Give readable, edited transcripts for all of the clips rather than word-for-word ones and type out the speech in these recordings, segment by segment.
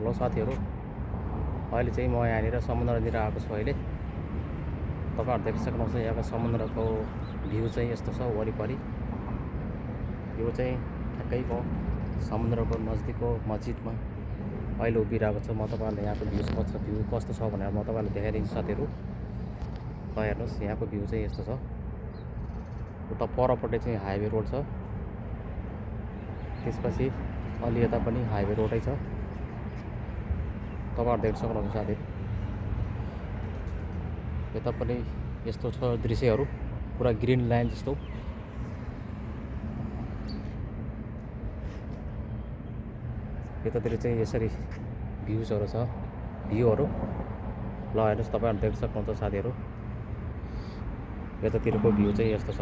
Hello साथीहरू, अहिले चाहिँ म यहाँनिर समुद्रतिर आएको छु। अहिले तपाईँहरू देख्न सक्नुहुन्छ यहाँको समुद्रको भ्यू चाहिँ यस्तो छ वरिपरि। यो चाहिँ ठ्याक्कैको समुद्रको नजिकको मस्जिदमा अहिले उभिरहेको छु म। तपाईँहरूले यहाँको भ्यू कस्तो छ भनेर म तपाईँहरूलाई देखाइदिन्छु साथीहरू। ल हेर्नुहोस्, यहाँको भ्यू चाहिँ यस्तो छ। उता परपट्टि चाहिँ हाइवे रोड छ, त्यसपछि अलि यता पनि हाइवे रोडै छ। तपाईँहरू देख्न सक्नुहुन्छ साथीहरू, यता पनि यस्तो छ दृश्यहरू, पुरा ग्रिन ल्यान्ड जस्तो। यतातिर चाहिँ यसरी भ्यूजहरू छ, भ्यूहरू। ल हेर्नुहोस्, तपाईँहरू देख्न सक्नुहुन्छ साथीहरू, यतातिरको भ्यू चाहिँ यस्तो छ।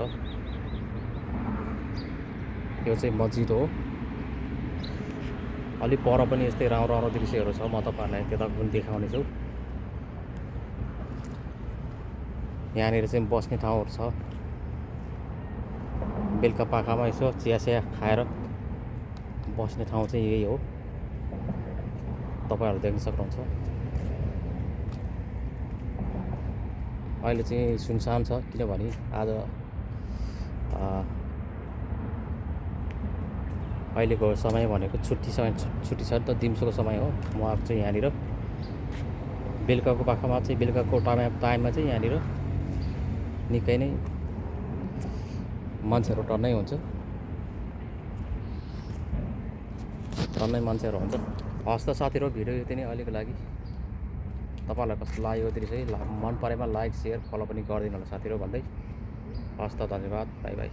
यो चाहिँ मस्जिद हो। अलि पर पनि यस्तै राम्रो दृश्यहरू छ, म तपाईँहरूलाई त्यता पनि देखाउने छु। यहाँनिर चाहिँ बस्ने ठाउँहरू छ। बेलुका पाखामा यसो चिया खाएर बस्ने ठाउँ चाहिँ यही हो, तपाईँहरू देख्न सक्नुहुन्छ। अहिले चाहिँ सुनसान छ, किनभने आज अहिलेको समय भनेको छुट्टी छ नि त, दिउँसोको समय हो। म आएको चाहिँ यहाँनिर बेलुकाको पाखामा चाहिँ, बेलुकाको टाइममा चाहिँ यहाँनिर निकै नै मान्छेहरू टन्नै हुन्छ, टन्नै मान्छेहरू हुन्छ। हस् त साथीहरू, भिडियो यति नै अहिलेको लागि। तपाईँहरूलाई कस्तो लाग्यो दृश्य, मन परेमा लाइक, सेयर, फलो पनि गरिदिनु होला साथीहरू भन्दै। हस् त, धन्यवाद, बाई बाई।